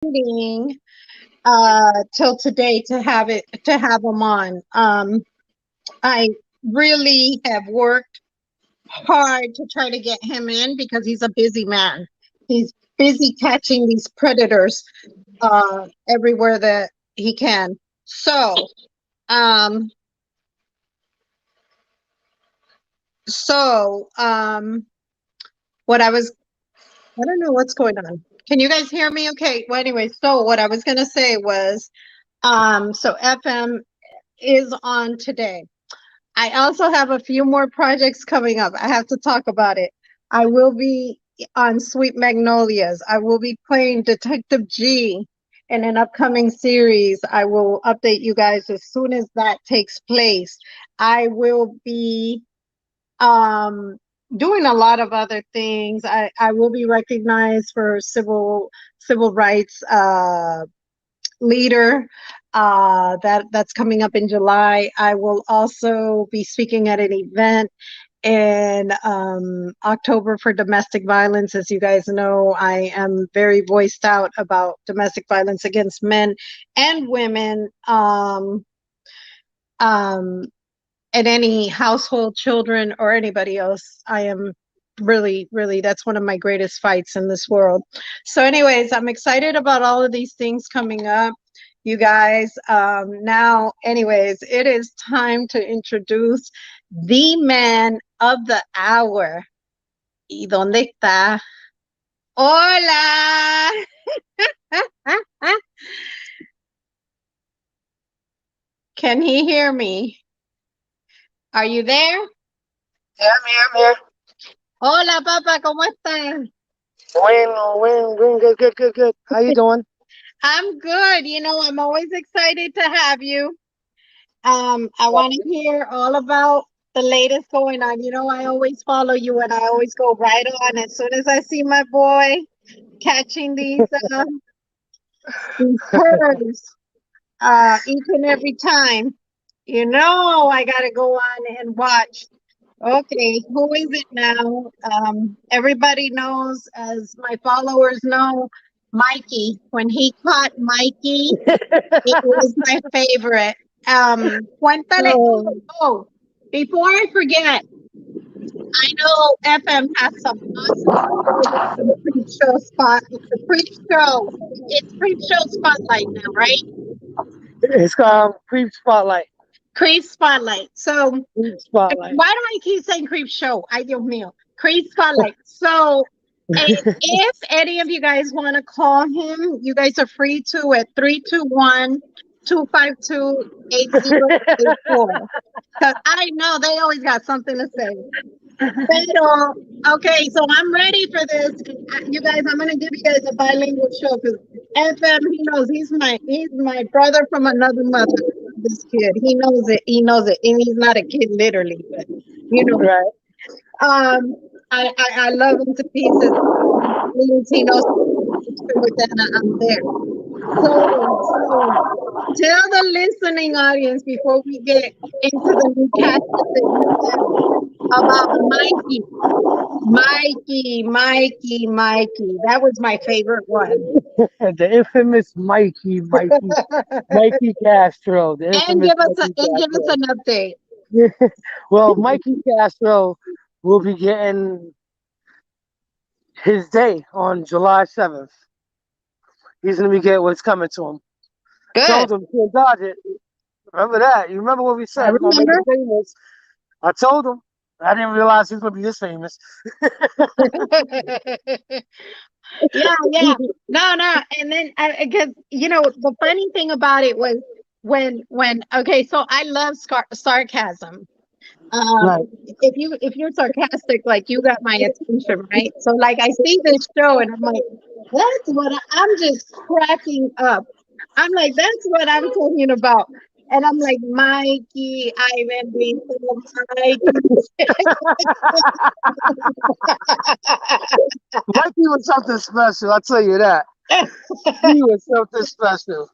waiting till today to have him on. I really have worked hard to try to get him in because he's a busy man. He's busy catching these predators everywhere that he can. So, um, so what I don't know what's going on. Can you guys hear me? Okay. Well, anyway, so what I was gonna say was, so FM is on today. I also have a few more projects coming up. I have to talk about it. I will be on Sweet Magnolias. I will be playing Detective G in an upcoming series. I will update you guys as soon as that takes place. I will be um, doing a lot of other things. I will be recognized for civil rights leader that's coming up in July. I will also be speaking at an event in October for domestic violence. As you guys know, I am very voiced out about domestic violence against men and women, um, and any household children or anybody else. I am really, that's one of my greatest fights in this world. So anyways, I'm excited about all of these things coming up, you guys. Now, anyways, it is time to introduce the man of the hour. ¿Y dónde está? Hola. Can he hear me? Are you there? Yeah, I'm here. Hola, papá, ¿cómo estás? Good. How you doing? I'm good. You know, I'm always excited to have you. I want to hear all about the latest going on. You know, I always follow you and I always go right on as soon as I see my boy catching these curves each and every time. You know, I got to go on and watch. Okay, who is it now? Everybody knows, as my followers know, Mikey. When he caught Mikey, it was my favorite. Cuéntale. Oh, Oh, before I forget, I know FM has some awesome pre show spot. Pre show. It's pre show spotlight now, right? it's Creep Spotlight. Creep spotlight. So Creep Spotlight. why do I keep saying creep show? Ay, Dios mío. Creep spotlight. So if any of you guys want to call him, you guys are free to at 321-252-8084. Because I know they always got something to say. Pero, okay, so I'm ready for this. You guys, I'm gonna give you guys a bilingual show because FM, he knows he's my brother from another mother. This kid, he knows it. He knows it, and he's not a kid literally, but you know, Right. um, I love him to pieces. He knows with that I'm there. So tell the listening audience before we get into the new cast that you have about Mikey. Mikey. That was my favorite one. The infamous Mikey Castro. The And infamous give us an update. Castro. Well, Mikey Castro will be getting his day on July 7th. He's gonna be getting what's coming to him. Good. Told him can't dodge it. Remember that? You remember what we I said? We're gonna make remember. him famous. I told him. I didn't realize he was gonna be this famous. Yeah. No. And then because you know the funny thing about it was when okay, so I love sarcasm. Um, Right. if you're sarcastic, like you got my attention, right? So like I see this show and I'm like, I'm just cracking up. I'm like, that's what I'm talking about. And I'm like, Mikey, I remember Mikey. Mikey was something special, I'll tell you that. He was something special.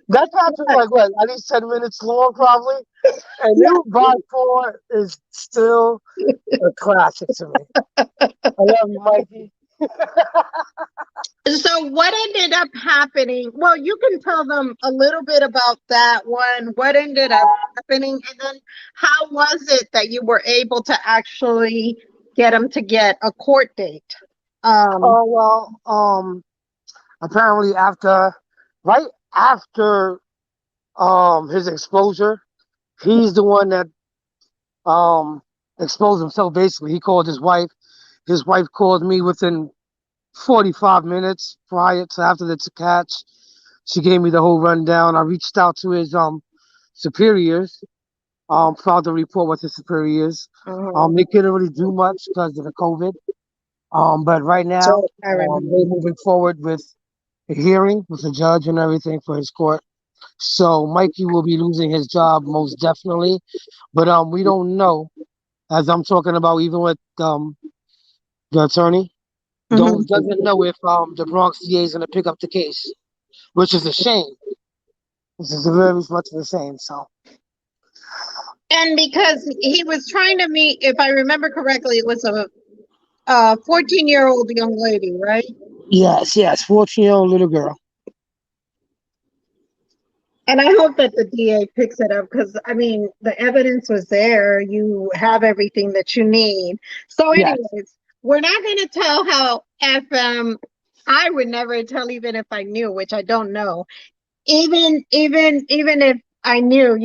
That match was like what, at least 10 minutes long probably. And New by 4 is still a classic to me. I love you, Mikey. So what ended up happening? Well, you can tell them a little bit about that one. What ended up happening, and then how was it that you were able to actually get him to get a court date? Oh well, apparently right after his exposure, he's the one that um exposed himself. Basically, he called his wife. His wife called me within 45 minutes prior to after the catch. She gave me the whole rundown. I reached out to his superiors, filed a report with his superiors. They couldn't really do much because of the COVID. But right now, So I remember. they're moving forward with a hearing with the judge and everything for his court. So Mikey will be losing his job most definitely. But we don't know, as I'm talking about, even with the attorney, Mhm. doesn't know if the Bronx DA is gonna pick up the case, which is a shame. This is very much the same. So And because he was trying to meet, if I remember correctly, it was a 14-year-old young lady, right? yes, 14-year-old little girl. And I hope that the DA picks it up because, I mean, the evidence was there. You have everything that you need. So, Yes. anyways, we're not going to tell how FM. I would never tell, even if I knew, which I don't know. Even if I knew,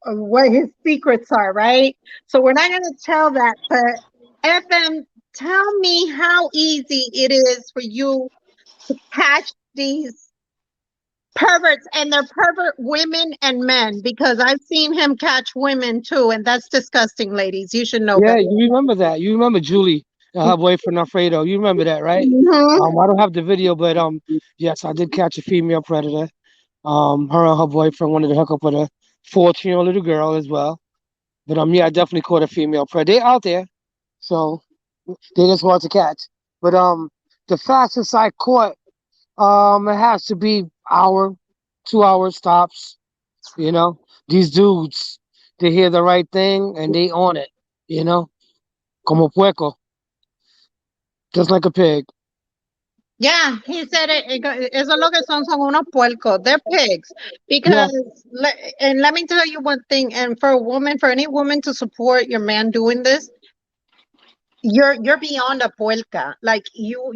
what his secrets are, right? So we're not going to tell that. But FM, tell me how easy it is for you to catch these perverts, and they're pervert women and men, because I've seen him catch women too, and that's disgusting, ladies. You should know Yeah, better. you remember that. You remember Julie, her boyfriend Alfredo. You remember that, right? Mhm. I don't have the video, but yes, I did catch a female predator. Her and her boyfriend wanted to hook up with a 14-year-old little girl as well. But yeah, I definitely caught a female predator. They out there, so they just hard to catch. But the fastest I caught, it has to be 2 hour stops. You know, these dudes, they hear the right thing and they on it. You know, como puerco, just like a pig. Yeah, he said eso es lo que son unos puercos. They're pigs. Yeah, Because, and let me tell you one thing, and for a woman, for any woman to support your man doing this, you're beyond a puerca. Like you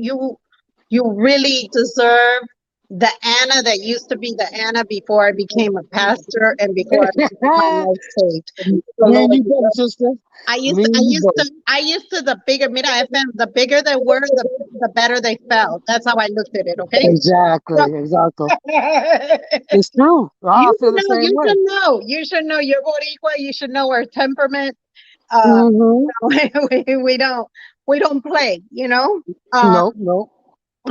really deserve the Anna that used to be the Anna before I became a pastor and before I got my life saved. The me and Lord. you both, sister. I used Me to, I and you used both. to, I used to the bigger, mira, FM, the bigger they were, the better they felt. That's how I looked at it. Okay. So, Exactly. It's true. I you feel should the know, same you way. should know, you should know your Boricua, you should know our temperament. Uh, Mm-hmm. we don't play, Uh, No.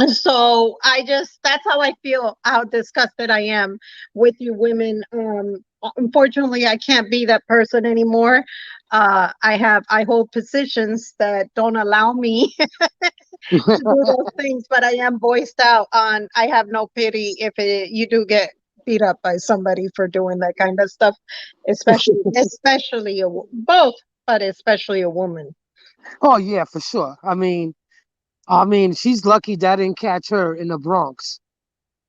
so that's how I feel, how disgusted I am with you women. Unfortunately, I can't be that person anymore. I hold positions that don't allow me to do those things, but I am voiced out on. I have no pity if you do get beat up by somebody for doing that kind of stuff, especially both, but especially a woman. Oh yeah, for sure. I mean, she's lucky that didn't catch her in the Bronx.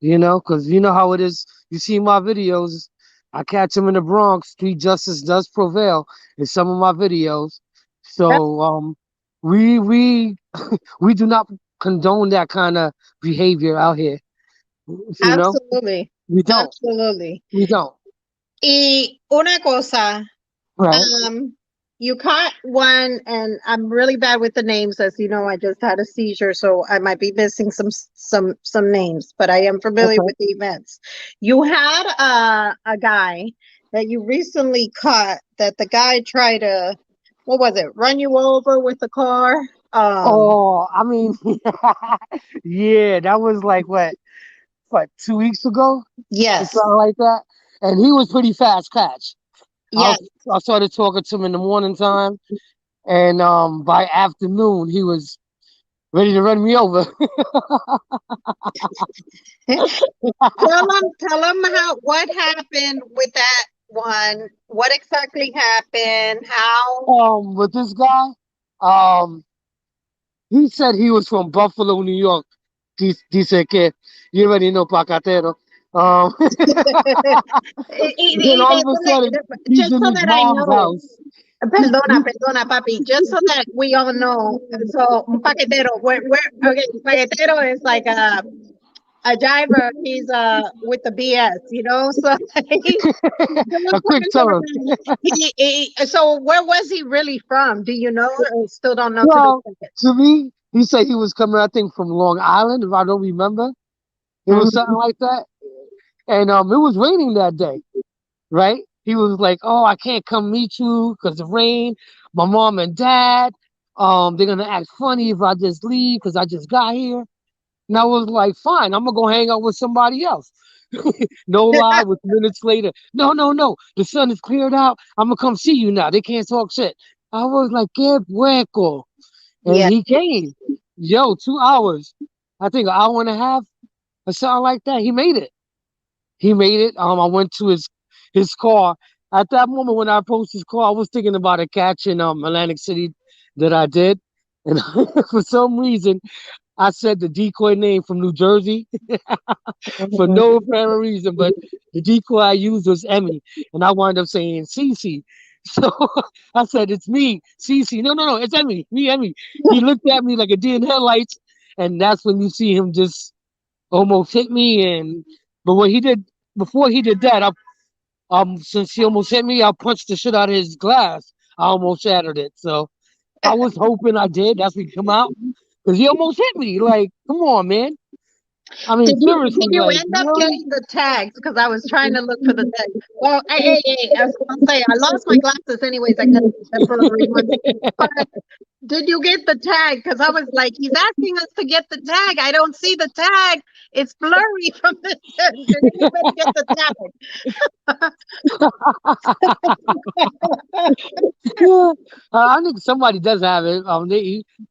Because you know how it is. You see my videos. I catch him in the Bronx. Street justice does prevail in some of my videos. So we we do not condone that kind of behavior out here. You know, Absolutely, we don't. absolutely. We don't. Y una cosa, Right. um, you caught one, and I'm really bad with the names, as you know. I just had a seizure, so I might be missing some names, but I am familiar Okay. with the events. You had a guy that you recently caught, that the guy tried to, what was it, run you over with the car? Oh, I mean, yeah, that was like what 2 weeks ago or Yes, something like that. And he was pretty fast catch. I yes. I started talking to him in the morning time, and by afternoon he was ready to run me over. Tell them what happened with that one. What exactly happened? How? With this guy, um, He said he was from Buffalo, New York. Dice que you already know Pacatero. Um, then all of a sudden he's Just in so his that I mom's know, house. perdona, perdona, papi, just so that we all know. So, un paquetero, okay, paquetero is like a driver. He's with the BS, you know. So A quick turn. so where was he really from? Do you know, or still don't know to this Well, second? to me, he said he was coming, I think, from Long Island, if I don't remember. It was something Mhm. like that. And it was raining that day, right? He was like, "Oh, I can't come meet you because of rain. My mom and dad, they're gonna act funny if I just leave because I just got here." And I was like, "Fine, I'm gonna go hang out with somebody else." No lie, with minutes later, no, no, no, the sun is cleared out. I'm gonna come see you now. They can't talk shit. I was like, "Que hueco." And Yeah. he came. Yo, 2 hours. I think an hour and a half or something like that. He made it. He made it. I went to his car. At that moment when I approached his car, I was thinking about a catch in Atlantic City that I did. And for some reason, I said the decoy name from New Jersey for Mhm. no apparent reason, but the decoy I used was Emmy, and I wound up saying Cece. So I said, "It's me, Cece." No, no, no, it's Emmy, me, Emmy. He looked at me like a deer in headlights, and that's when you see him just almost hit me. And but what he did before he did that, since he almost hit me, I punched the shit out of his glass. I almost shattered it. So I was hoping I did. That's what come out because he almost hit me. Like, come on, man. I mean, Did seriously, you like, end up really? getting the tags? Because I was trying to look for the tag. Well, I was gonna say I lost my glasses anyways. I got temporary ones. But did you get the tag? Because I was like, he's asking us to get the tag. I don't see the tag. It's blurry from the. Did anybody get the tag? Yeah, I think somebody does have it.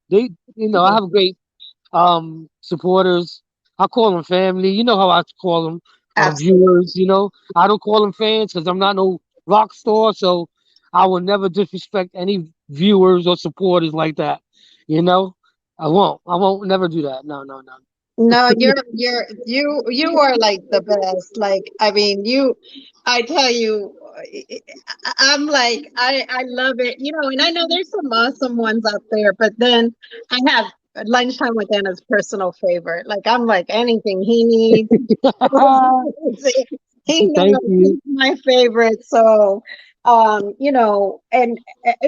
They, I have great supporters. I call them family. You know how I call them Absolutely. viewers. I don't call them fans because I'm not no rock star. So I will never disrespect any viewers or supporters like that. You know, I won't. I won't never do that. No, no, no. No, you are like the best. Like, I mean, I tell you, I'm like, I love it. You know, and I know there's some awesome ones out there, but then I have lunchtime with Anna's personal favorite. Like, I'm like anything he needs. He Thank knows you. he's my favorite. So, and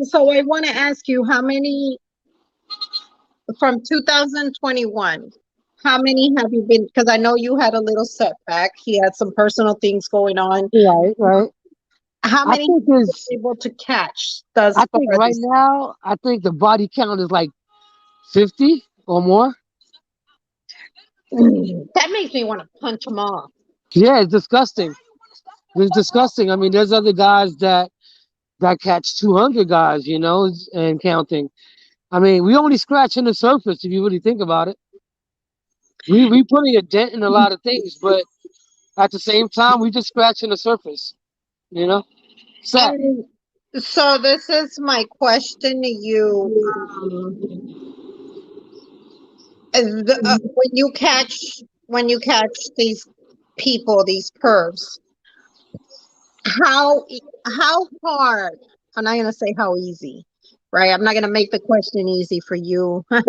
so I want to ask you how many from 2021, how many have you been? Because I know you had a little setback. He had some personal things going on. Right, right. How I many have think you is been able to catch thus I far think right this year? now I think the body count is like 50 or more. That makes me want to punch him off. Yeah, it's disgusting. It's disgusting. I mean, there's other guys that catch 200 guys, and counting. I mean, we only scratching the surface if you really think about it. We putting a dent in a lot of things, but at the same time, we just scratching the surface. You know, sad. And so this is my question to you. When you catch these people, these pervs, how hard, I'm not gonna say how easy, right? I'm not gonna make the question easy for you. How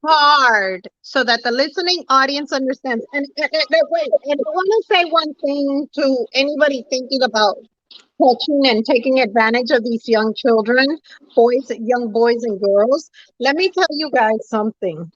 hard so that the listening audience understands. And wait, and I want to say one thing to anybody thinking about touching and taking advantage of these young children, young boys and girls. Let me tell you guys something.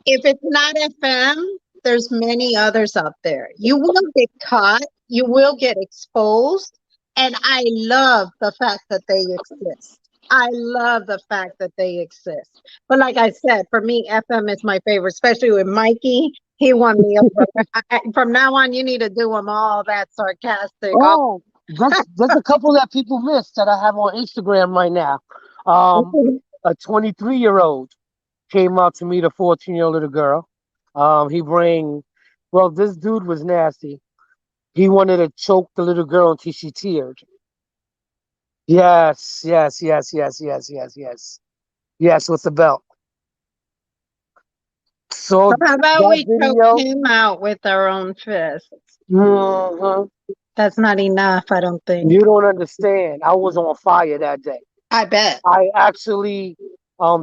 If it's not FM, there's many others out there. You will get caught, you will get exposed, and I love the fact that they exist. I love the fact that they exist. But like I said, for me, FM is my favorite, especially with Mikey. He won me over. From now on, you need to do them all that sarcastic. All Oh, there's a couple that people miss that I have on Instagram right now. Um, a 23-year-old came out to meet a 14-year-old little girl. Well, this dude was nasty. He wanted to choke the little girl until she teared. Yes, yes, yes, yes, yes, yes, yes. Yes, with the belt. So How about that we choke video, him out with our own fists? mhm, That's not enough, I don't think. you don't understand. I was on fire that day. I bet. I actually,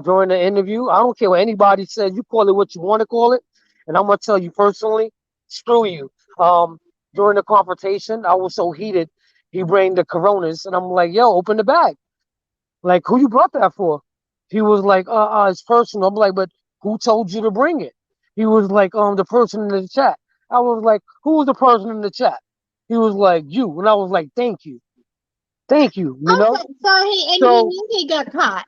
during the interview, I don't care what anybody said. You call it what you want to call it, and I'm gonna tell you personally, screw you. Um, During the confrontation, I was so heated. He bring the Coronas, and I'm like, yo, open the bag. Like, who you brought that for? He was like, it's personal. I'm like, but who told you to bring it? He was like, the person in the chat. I was like, who was the person in the chat? He was like, you. And I was like, thank you. Thank you. You know? Okay, so he So, knew he got caught.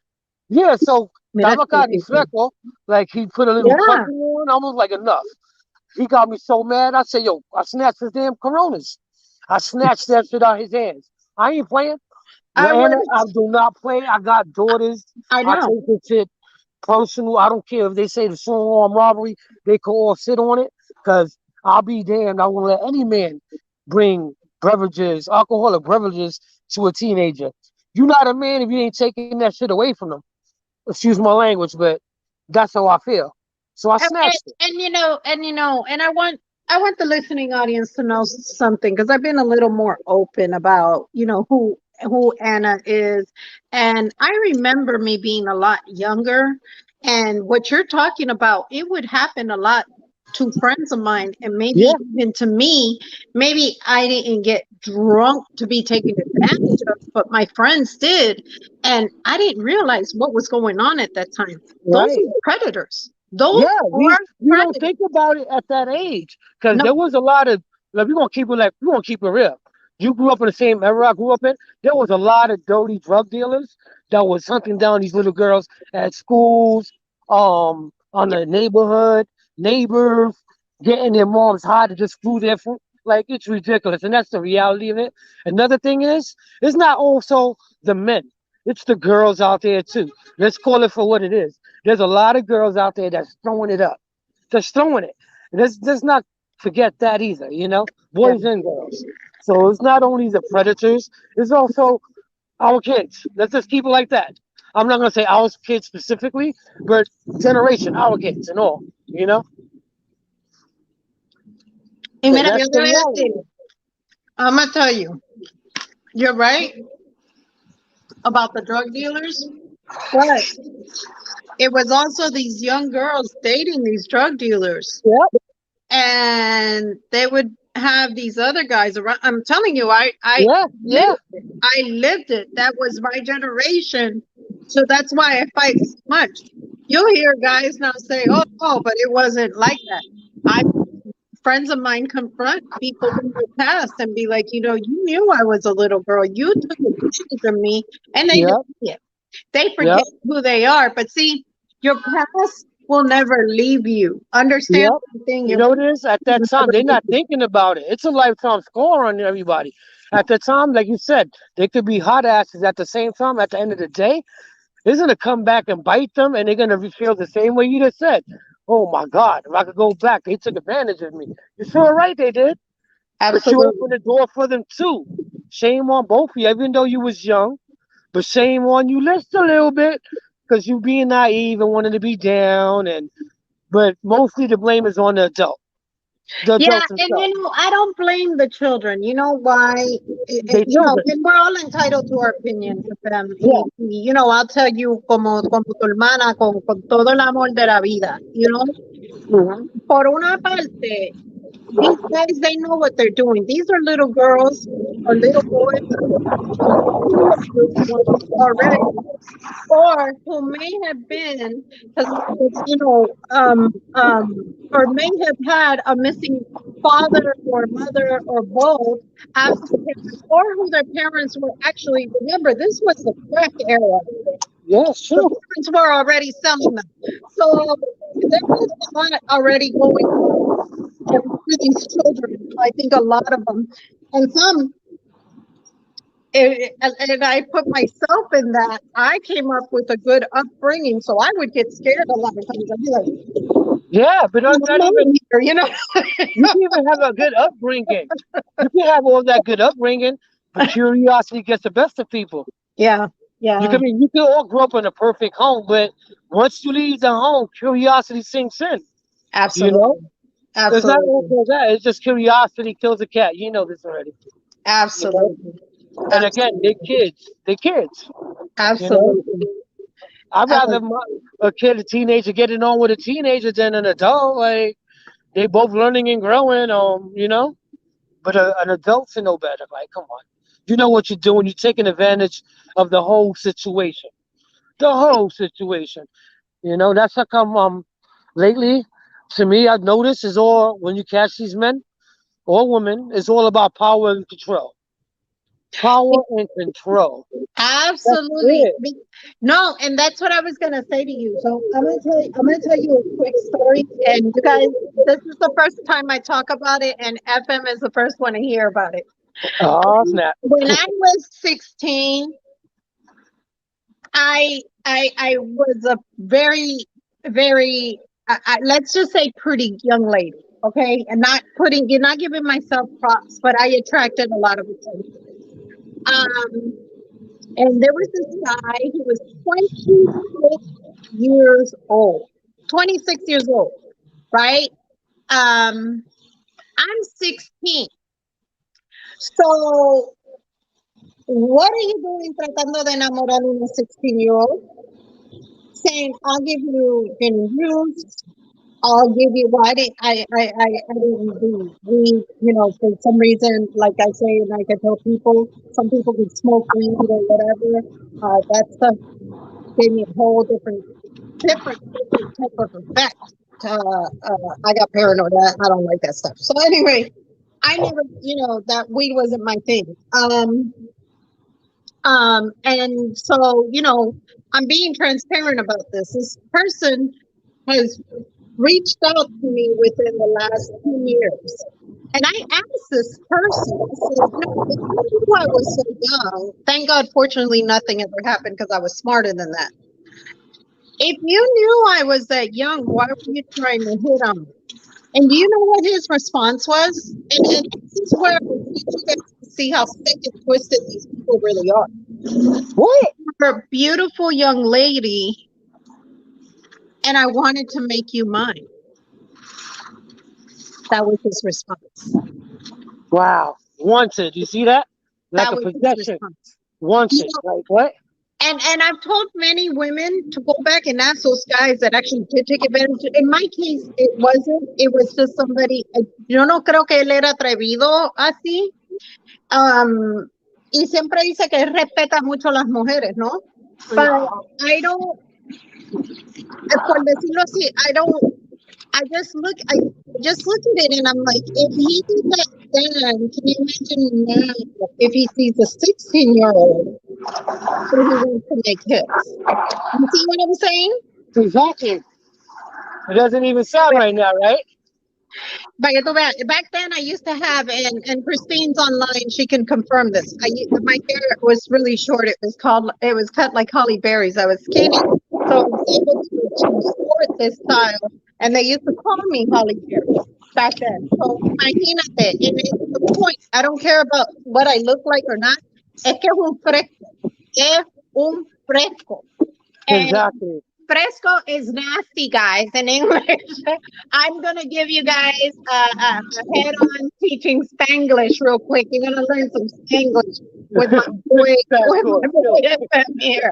yeah, so Mira qué Tabakani difícil. Freckle, like he put a little Yeah. puppy on. I was like, enough. He got me so mad. I said, yo, I snatched his damn Coronas. I snatched that shit out his hands. I ain't playing. I Anna, would. I do not play. I got daughters. I I know. take this shit personal. I don't care if they say the strong arm robbery. They can all sit on it. Because I'll be damned. I won't let any man bring beverages, alcoholic beverages to a teenager. You're not a man if you ain't taking that shit away from them. Excuse my language, but that's how I feel. So I snatched it. And and I want the listening audience to know something because I've been a little more open about who Anna is, and I remember me being a lot younger, and what you're talking about, it would happen a lot to friends of mine, and maybe Yeah, even to me. Maybe I didn't get drunk to be taken advantage of, but my friends did, and I didn't realize what was going on at that time. Those right. are predators. Those Yeah, are we don't predators. think about it at that age because No, there was a lot of like we're gonna keep it real. You grew up in the same era I grew up in. There was a lot of dirty drug dealers that was hunting down these little girls at schools, on the neighborhood, neighbors, getting their moms high to just screw their food. Like it's ridiculous, and that's the reality of it. Another thing is, it's not also the men; it's the girls out there too. Let's call it for what it is. There's a lot of girls out there that's throwing it up, just throwing it. Let's not forget that either, yeah, boys and girls. So it's not only the predators, it's also our kids. Let's just keep it like that. I'm not gonna say our kids specifically, but generation, our kids and all, y and mira, yo that's te the voy a decir, reality. I'm gonna tell you, you're right about the drug dealers, but it was also these young girls dating these drug dealers, Yep, and they would have these other guys around. I'm telling you, yeah, yeah, lived it. I lived it. That was my generation. So that's why I fight so much. You'll hear guys now say, oh, but it wasn't like that. I Friends of mine confront people in the past and be like, you knew I was a little girl. You took advantage of me, and they deny yep, it. They yep, forget who they are. But see, your past will never leave you. Understand yep. one thing? You Your know past what it is? At that will time, never they're leave not you. thinking about it. It's a lifetime score on everybody. At the time, like you said, they could be hot asses at the same time. At the end of the day, it's going to come back and bite them, and they're going to feel the same way you just said. Oh my God, if I could go back, they took advantage of me. You're sure right, they did. But you Absolutely. opened the door for them too. Shame on both of you, even though you was young. But shame on you just a little bit because you being naive and wanting to be down. But mostly the blame is on the adult. The Yeah, adults and themselves. I don't blame the children. You know why? They children. And we're all entitled to our opinions. Yeah. I'll tell you como tu hermana, con todo el amor de la vida. Hmm. Por una parte, these guys, they know what they're doing. These are little girls or little boys who already, or who may have been, because or may have had a missing father or mother or both, absent parents, or who their parents were actually. Remember, this was the crack era. Yeah, it's The true. parents were already selling them, so there was a lot already going on for these children. I think a lot of them, and some and I put myself in that. I came up with a good upbringing, so I would get scared a lot of times. I'd be like, Yeah, but "Oh, not mommy even, here," you can even have a good upbringing. You can have all that good upbringing, but curiosity gets the best of people. Yeah, Yeah. You can all grow up in a perfect home, but once you leave the home, curiosity sinks in. You know, Absolutely. it's not all Absolutely. for that. It's just curiosity kills a cat. You know this already. You know, Absolutely. and again, they're Absolutely. kids. They're kids. You know, Absolutely. I'd rather Um, a kid, a teenager, getting on with a teenager than an adult. Like they both learning and growing. You know. But an adult to know better. Like, come on. You know what you're doing. You're taking advantage of the whole situation. The whole situation. You know, that's how come lately, to me, I've noticed is all when you catch these men or women, it's all about power and control. Power and control. That's Absolutely. it. No, and that's what I was gonna say to you. So I'm gonna tell you a quick story. And you guys, this is the first time I talk about it, and FM is the first one to hear about it. Oh, snap. When I was 16, I was a very let's just say pretty young lady. Okay. And not putting you're not giving myself props, but I attracted a lot of attention. Um And there was this guy who was 26 years old. 26 years old, right? I'm 16. So, what are you doing tratando de enamorar a una 16-year-old? Saying, I'll give you gin juice. I'll give you, well, I didn't do weed, for some reason, like I say, like I tell people, some people can smoke weed or whatever. That stuff gave me a whole different type of effect. I got paranoid. I don't like that stuff. So anyway, I never, that weed wasn't my thing. And so, I'm being transparent about this. This person has reached out to me within the last 2 years. And I asked this person, I said, if you knew I was so young, thank God, fortunately, nothing ever happened because I was smarter than that. If you knew I was that young, why were you trying to hit on me? And do you know what his response was? And this is where I want you guys to see how sick and twisted these people really are. What? You're a beautiful young lady, and I wanted to make you mine. That was his response. Wow. Wanted. You see that? Like That a was his possession. response. You Wanted. know, Like what? and I've told many women to go back and ask those guys that actually did take advantage. In my case, it wasn't. It was just somebody. Yo no creo que él era atrevido así. Y siempre dice que él respeta mucho a las mujeres, ¿no? But I don't, por decirlo así, I just look at it and I'm like, if he did that then, can you imagine now if he sees a 16-year-old who he wants to make hits? You see what I'm saying? Exactly. It doesn't even sound right now, right? Back then, I used to have, and Christine's online. She can confirm this. My hair was really short. It was cut like Holly Berry's. I was skinny, so I was able to sport this style. And they used to call me Holly Berry back then. So imagínate, and it's the point. I don't care about what I look like or not. Es que es un fresco. Es un fresco. And Exactly. fresco is nasty, guys, in English. I'm going to give you guys a head-on teaching Spanglish real quick. You're going to learn some Spanglish with my boy FM here.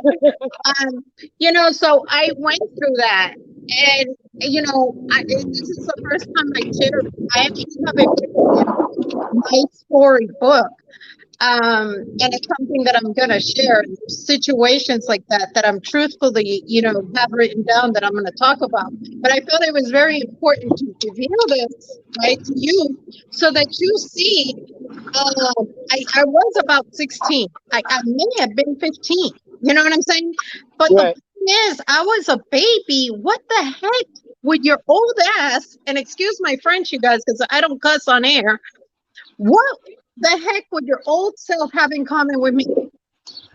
So I went through that. And, this is the first time I shared. I actually have it written in my story book. And it's something that I'm going to share. Situations like that I'm truthfully, have written down that I'm going to talk about. But I felt it was very important to reveal this, right, to you, so that you see. I was about 16. I may have been 15. You know what I'm saying? But the Right. thing is, I was a baby. What the heck would your old ass? And excuse my French, you guys, because I don't cuss on air. What the heck would your old self have in common with me?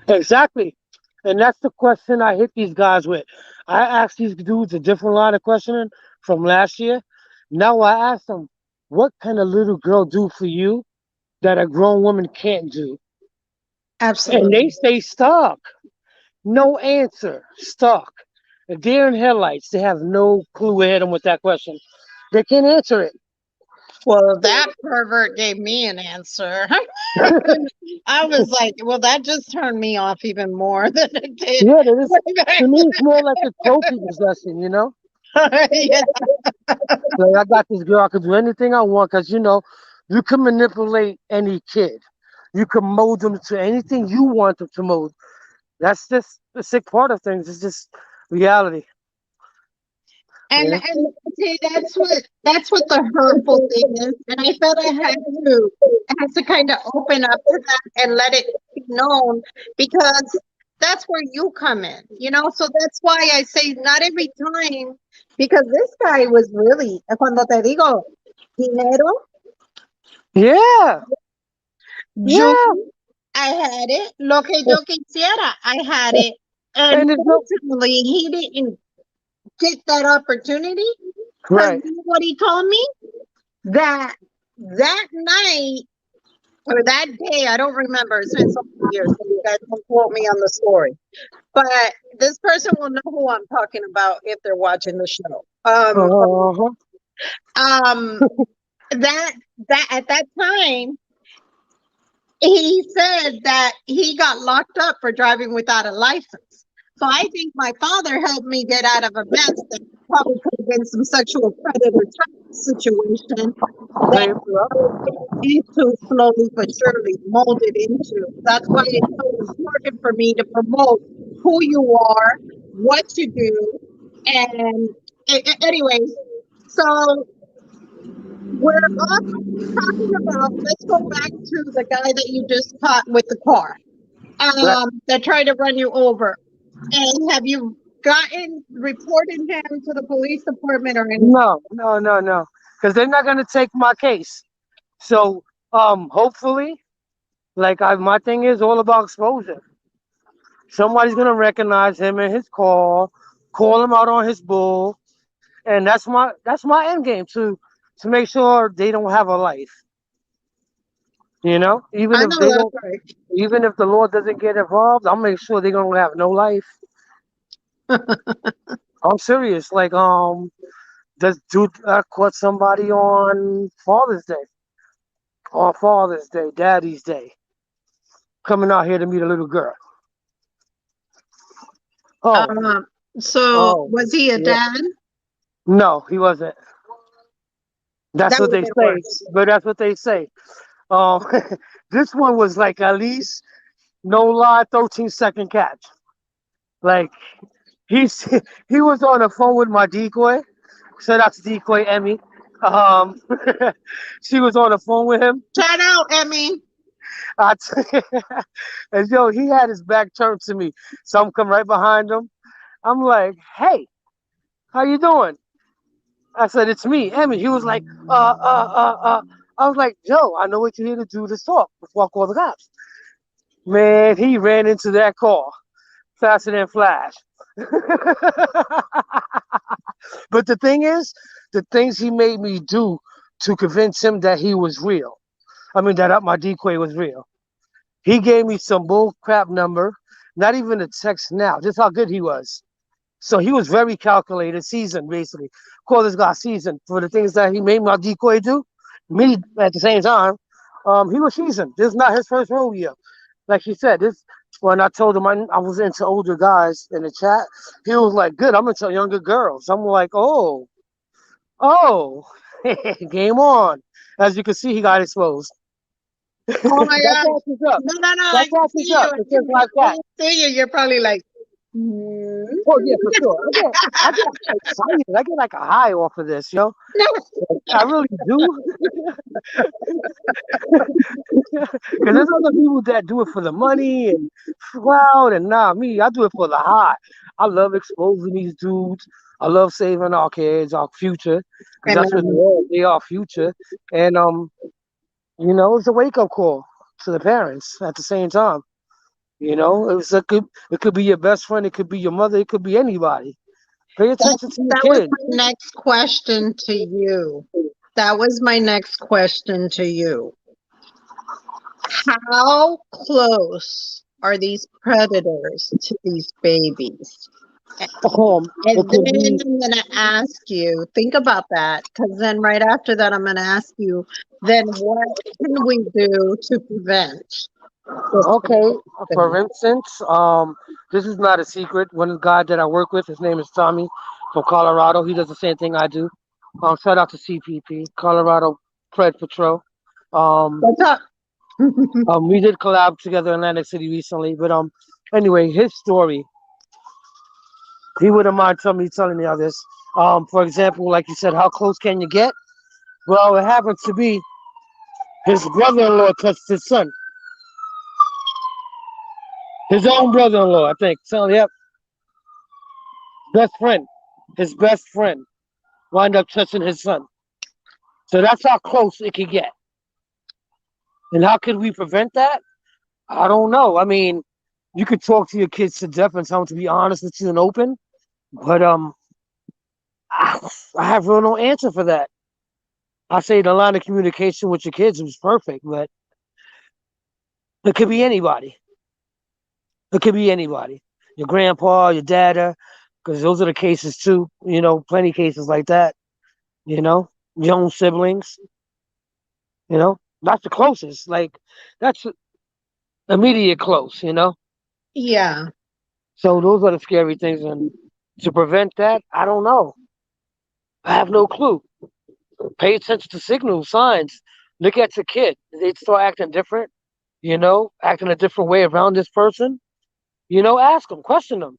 Exactly. And that's the question I hit these guys with. I asked these dudes a different line of questioning from last year. Now I ask them, what can a little girl do for you that a grown woman can't do? And Absolutely. they stay stuck. No answer. Stuck. A deer in headlights. They have no clue where to hit them with that question. They can't answer it. Well, that pervert gave me an answer. I was like, well, that just turned me off even more than it did. Yeah, that is. To me, it's more like a trophy possession, you know? Yeah. Like, I got this girl, I could do anything I want because, you can manipulate any kid. You can mold them to anything you want them to mold. That's just the sick part of things. It's just reality. And see, that's what the hurtful thing is. And I felt I had to kind of open up to that and let it be known because that's where you come in, So that's why I say not every time because this guy was really cuando te digo dinero, Yeah, yo yeah. I had it. Lo que yo quisiera, I had it. And And it's no fortunately, he didn't get that opportunity. Because right. you know what he told me? That night or that day, I don't remember. It's been so many years, so you guys don't quote me on the story. But this person will know who I'm talking about if they're watching the show. Uh-huh. Um, that at that time, he said that he got locked up for driving without a license. So I think my father helped me get out of a mess that probably could have been some sexual predator type situation that into slowly but surely molded into. That's why it's so important for me to promote who you are, what you do, and anyways. So we're also talking about. Let's go back to the guy that you just caught with the car. Right. That tried to run you over. And have you reported him to the police department or anything? No. Because they're not gonna take my case. So hopefully, my thing is all about exposure. Somebody's gonna recognize him in his call him out on his bull, and that's my end game to make sure they don't have a life. Even I if know they that's don't, right. even if the Lord doesn't get involved, I'll make sure they're gonna have no life. I'm serious. This dude caught somebody on Father's Day, Daddy's Day, coming out here to meet a little girl. Oh, Um, so oh, was he a yeah. dad? No, he wasn't. That's That what would have they been say. worse. But that's what they say. Um, this one was like at least no lie, 13-second catch. Like he's he was on the phone with my decoy. Shout out to decoy Emmy. Um, she was on the phone with him. Shout out, Emmy. I t- and he had his back turned to me. So I'm come right behind him. I'm like, hey, how you doing? I said, it's me, Emmy. He was like, I was like, Joe, I know what you're here to do, to talk before I call the cops. Man, he ran into that car faster than Flash. But the thing is, the things he made me do to convince him that he was real. I mean, that my decoy was real. He gave me some bull crap number, not even a text now, just how good he was. So he was very calculated, seasoned, basically. Call this guy seasoned for the things that he made my decoy do. Me at the same time, he was seasoned. This is not his first rodeo. Like he said, this when I told him I was into older guys in the chat, he was like, "Good, I'm into younger girls." I'm like, oh, game on. As you can see, he got exposed. Oh my That God. catches up. No, That I can catches see up. you. It's just like that. See you. You're probably like, hmm. Oh yeah, for sure. I get excited. I get like a high off of this, yo. I really do. Because there's other people that do it for the money and crowd, and me, I do it for the high. I love exposing these dudes. I love saving our kids, our future, because that's what they Amen. are. They are future, and it's a wake up call to the parents at the same time. It could be your best friend, it could be your mother, it could be anybody. Pay attention to your That was kids. my next question to you. That was my next question to you. How close are these predators to these babies? It And could then be I'm going to ask you, think about that, because then right after that, I'm going to ask you, then what can we do to prevent this from okay. For happening? instance, this is not a secret. One guy that I work with, his name is Tommy from Colorado. He does the same thing I do. Shout out to CPP, Colorado Pred Patrol. Um, What's up? we did collab together in Atlantic City recently, but anyway, his story. He wouldn't mind telling me all this. For example, like you said, how close can you get? Well, it happens to be his brother-in-law touched his son, his own brother-in-law, I think. So, yep, best friend, his best friend, wind up touching his son. So that's how close it could get. And how could we prevent that? I don't know. I mean, you could talk to your kids to death and tell them to be honest with you and open, but I have real no answer for that. I say the line of communication with your kids was perfect, but it could be anybody. It could be anybody. Your grandpa, your dada, because those are the cases too. Plenty of cases like that. Your own siblings. That's the closest. Like that's immediate close. Yeah, So those are the scary things, and to prevent that, I don't know. I have no clue. Pay attention to signals, signs. Look at your kid. They start acting different. Acting a different way around this person. Ask them, question them.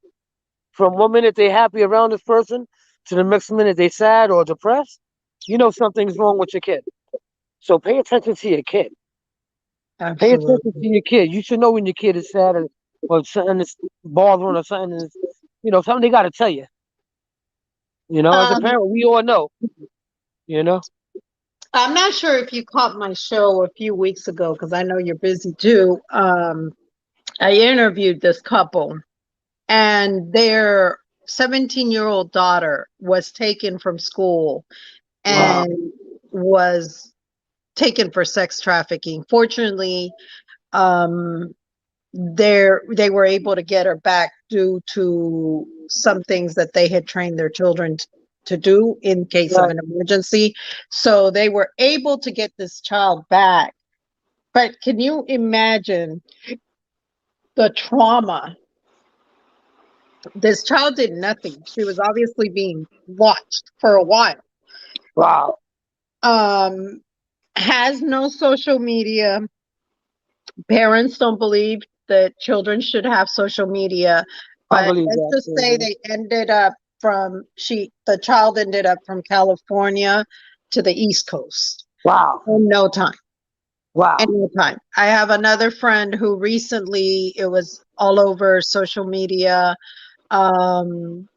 From one minute they happy around this person to the next minute they sad or depressed, something's wrong with your kid. So pay attention to your kid. Pay attention to absolutely. your kid. You should know when your kid is sad or something is bothering or something is, something they got to tell you. As a Um, parent, we all know. You know. I'm not sure if you caught my show a few weeks ago because I know you're busy too. I interviewed this couple, and their 17-year-old daughter was taken from school Wow. and was taken for sex trafficking. Fortunately, um, they were able to get her back due to some things that they had trained their children to do in case of Right. an emergency. So they were able to get this child back. But can you imagine the trauma? This child did nothing. She was obviously being watched for a while. Wow. Um, has no social media. Parents don't believe that children should have social media, I but believe let's that. just say they ended up the child ended up from California to the East Coast Wow. in no time. Wow. In no time. I have another friend who recently, it was all over social media. Um,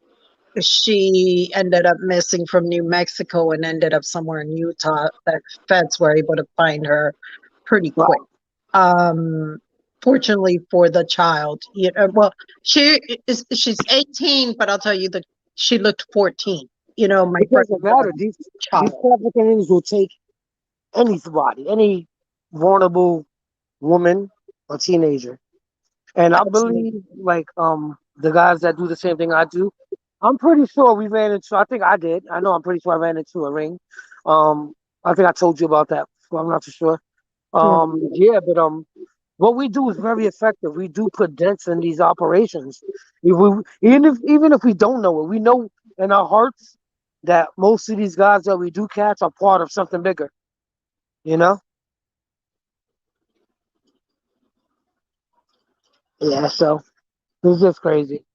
she ended up missing from New Mexico and ended up somewhere in Utah. That feds were able to find her pretty quick. Wow. Um, Fortunately for the child, well, she's 18, but I'll tell you that she looked 14. My It friend doesn't matter. These child. traffickings will take anybody, any vulnerable woman or teenager. And I Absolutely. believe like the guys that do the same thing I do, I'm pretty sure we ran into I think I did. I know I'm pretty sure I ran into a ring. I think I told you about that before, I'm not too sure. Yeah, but what we do is very effective. We do put dents in these operations. If we even if we don't know it, we know in our hearts that most of these guys that we do catch are part of something bigger. You know? Yeah, so it's just crazy.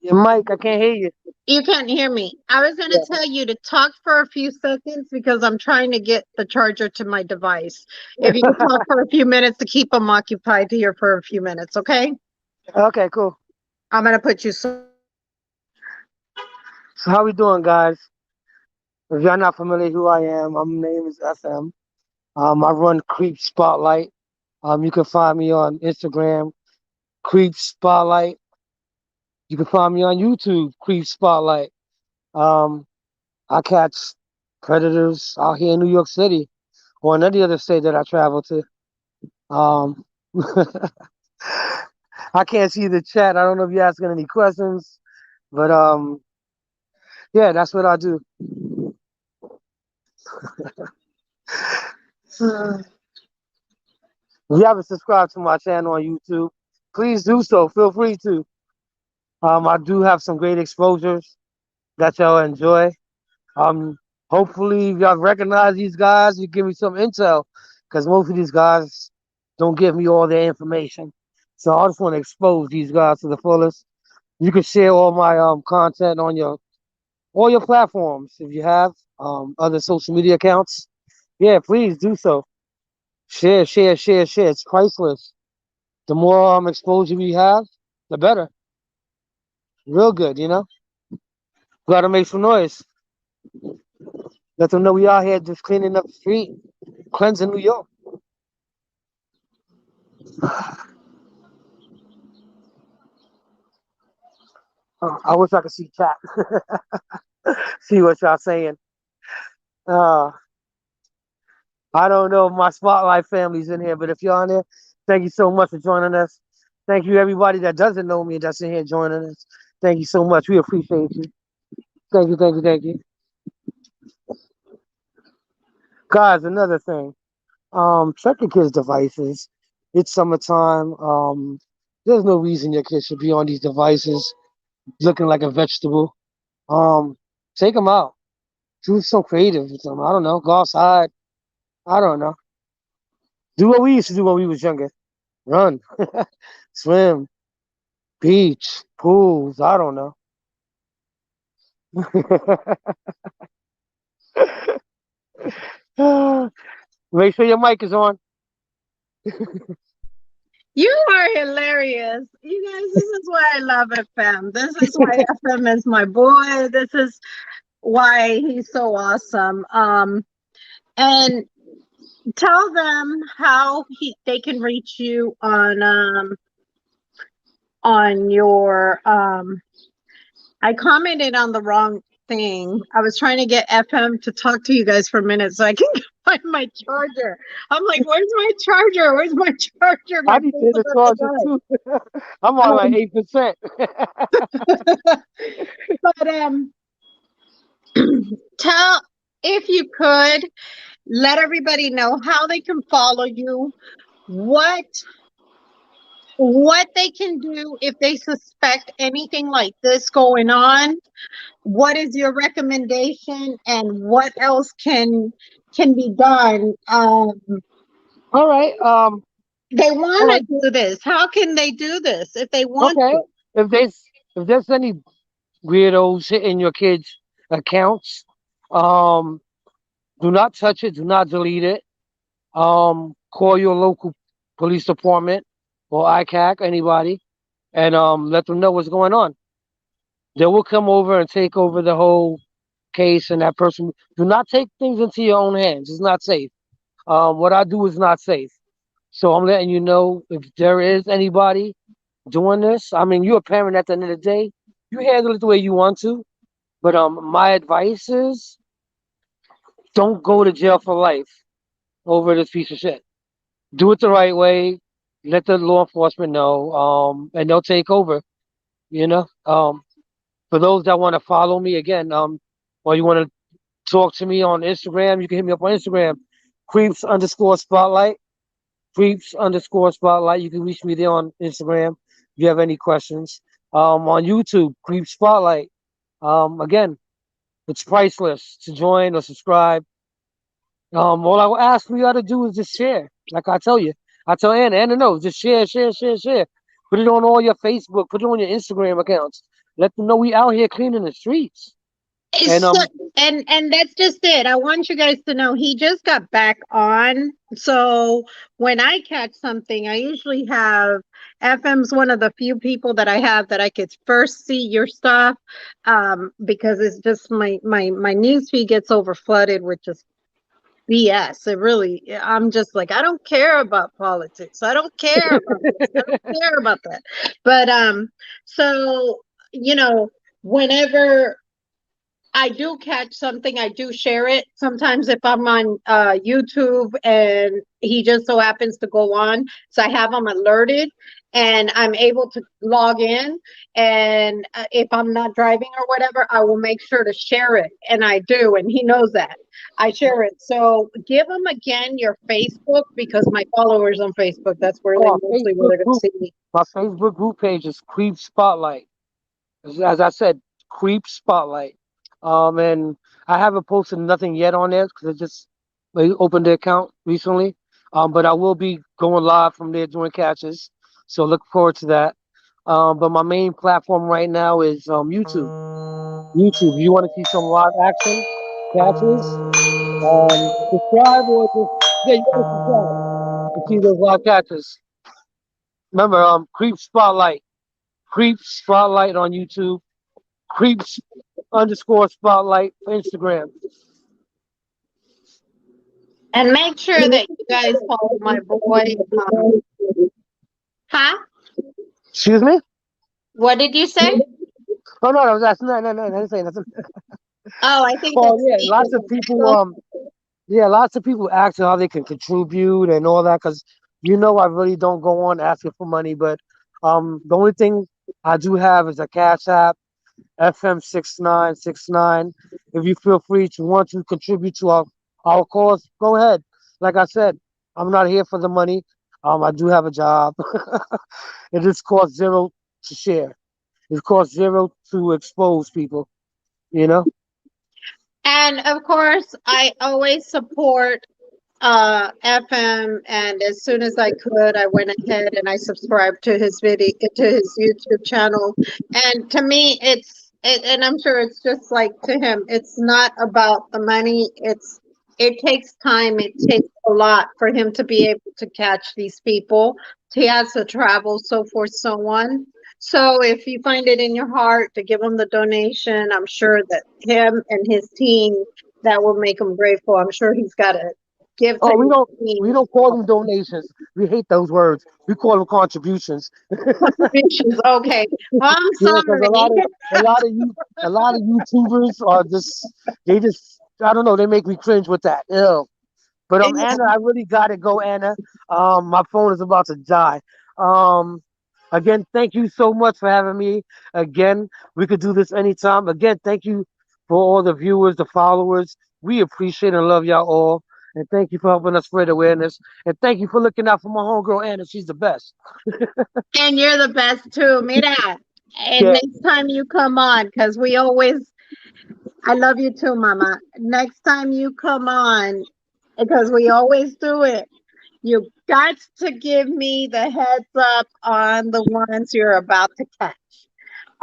Yeah, Mike, I can't hear you. You can't hear me. I was going to Yeah. tell you to talk for a few seconds because I'm trying to get the charger to my device. If you could talk for a few minutes to keep them occupied here for a few minutes, okay? Okay, cool. I'm going to put you. So how we doing, guys? If y'all not familiar who I am, my name is FM. I run Creep Spotlight. You can find me on Instagram, Creep Spotlight. You can find me on YouTube, Creep Spotlight. Um, I catch predators out here in New York City or in any other state that I travel to. Um, I can't see the chat. I don't know if you're asking any questions, but yeah, that's what I do. If you haven't subscribed to my channel on YouTube, please do so. Feel free to. I do have some great exposures that y'all enjoy. Um, Hopefully, if y'all recognize these guys, you give me some intel, because most of these guys don't give me all their information. So I just want to expose these guys to the fullest. You can share all my content on all your platforms if you have other social media accounts. Yeah, please do so. Share, share, share, share. It's priceless. The more exposure we have, the better. Real good, you know. Gotta make some noise. Let them know we out here just cleaning up the street, cleansing New York. I wish I could see chat, see what y'all saying. Uh, I don't know if my Spotlight family's in here, but if you're on there, thank you so much for joining us. Thank you, everybody that doesn't know me that's in here joining us. Thank you so much. We appreciate you. Thank you, thank you, thank you. Guys, another thing. Check your kids' devices. It's summertime. There's no reason your kids should be on these devices looking like a vegetable. Um, Take them out. Do some creative with them. I don't know. Go outside. I don't know. Do what we used to do when we was younger. Run, swim, beach, pools. I don't know. Make sure your mic is on. You are hilarious. You guys, this is why I love FM. This is why FM is my boy. This is why he's so awesome. And tell them how they can reach you on your I commented on the wrong thing. I was trying to get FM to talk to you guys for a minute so I can find my charger. I'm like, where's my charger? Where's my charger? I need to hit the charger too. I'm on like 8%. But tell, if you could, let everybody know how they can follow you, what they can do if they suspect anything like this going on. What is your recommendation, and what else can be done? All right. They want to do this. How can they do this if they want okay. to? If there's any weirdos hitting your kids' accounts, do not touch it. Do not delete it. Call your local police department or ICAC, anybody, and let them know what's going on. They will come over and take over the whole case, and that person. Do not take things into your own hands. It's not safe. What I do is not safe. So I'm letting you know if there is anybody doing this. I mean, you're a parent at the end of the day. You handle it the way you want to. But my advice is don't go to jail for life over this piece of shit. Do it the right way. Let the law enforcement know, and they'll take over. You know, for those that want to follow me again, or you want to talk to me on Instagram, you can hit me up on Instagram, creeps_spotlight, creeps_spotlight. You can reach me there on Instagram if you have any questions. On YouTube, Creep Spotlight. Again, it's priceless to join or subscribe. All I will ask for you to do is just share. Like I tell you, I tell Anna knows, just share, share, share, share. Put it on all your Facebook, put it on your Instagram accounts. Let them know we out here cleaning the streets. And So, and that's just it. I want you guys to know he just got back on. So when I catch something, I usually have FM's one of the few people that I have that I could first see your stuff, because it's just my news feed gets over flooded with just BS. It really, I'm just like, I don't care about politics. I don't care about this. I don't care about that. But so you know, whenever I do catch something, I do share it. Sometimes if I'm on YouTube and he just so happens to go on, so I have him alerted and I'm able to log in. And if I'm not driving or whatever, I will make sure to share it. And I do, and he knows that. I share it. So give him again your Facebook, because my followers on Facebook, that's where they our mostly where Facebook they're going to group, see me. my Facebook group page is Creep Spotlight. As I said, Creep Spotlight. And I haven't posted nothing yet on there because I just opened the account recently. But I will be going live from there doing catches, so look forward to that. But my main platform right now is YouTube. YouTube. You want to see some live action catches? Subscribe or just yeah, you gotta subscribe to see those live catches. Remember, Creep Spotlight. Creep Spotlight on YouTube. Creeps underscore Spotlight for Instagram. And make sure that you guys follow my boy. Huh? Excuse me? What did you say? Oh no, I was asking. No, I didn't say nothing. Oh, I think Oh that's yeah, me. lots of people. Yeah, lots of people asking how they can contribute and all that. Because I really don't go on asking for money. But the only thing I do have is a Cash App, FM6969. If you feel free to want to contribute to our cause, go ahead. Like I said, I'm not here for the money. I do have a job. It just costs zero to share. It costs zero to expose people. You know. And of course, I always support FM. And as soon as I could, I went ahead and I subscribed to his video, to his YouTube channel. And to me, and I'm sure it's just like to him, it's not about the money. It takes time. It takes a lot for him to be able to catch these people. He has to travel, so forth, so on. So if you find it in your heart to give him the donation, I'm sure that him and his team, that will make him grateful. I'm sure he's got a give to Oh, we his don't we team don't call them donations. We hate those words. We call them contributions. contributions. Okay. Well, I'm Yeah, because sorry. a lot of YouTubers are just I don't know, they make me cringe with that. Ew. But Yeah. Anna, I really gotta go, Anna. My phone is about to die. Um Again, thank you so much for having me. Again, we could do this anytime. Again, thank you for all the viewers, the followers. We appreciate and love y'all all. And thank you for helping us spread awareness. And thank you for looking out for my homegirl Anna. She's the best. And you're the best too. Mira. And Yeah. next time you come on, because we always, I love you too, Mama. Next time you come on, because we always do it, you got to give me the heads up on the ones you're about to catch.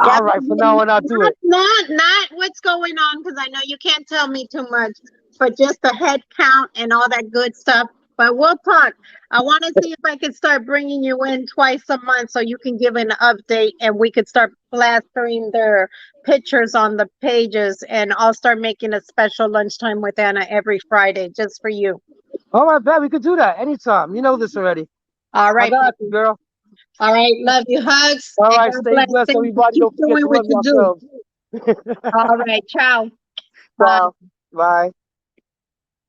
All right, from now on I'll do it. Not what's going on, because I know you can't tell me too much, but just the head count and all that good stuff. But we'll talk. I want to see if I can start bringing you in twice a month so you can give an update and we could start plastering their pictures on the pages. And I'll start making a special lunchtime with Anna every Friday just for you. All right, bet we could do that anytime. You know this already. All I right. got you, girl. All right. Love you. Hugs. All And right, God stay bless. blessed, And everybody. keep Don't forget doing to what love you do. yourselves. All right. Ciao. Bye. Ciao. Bye.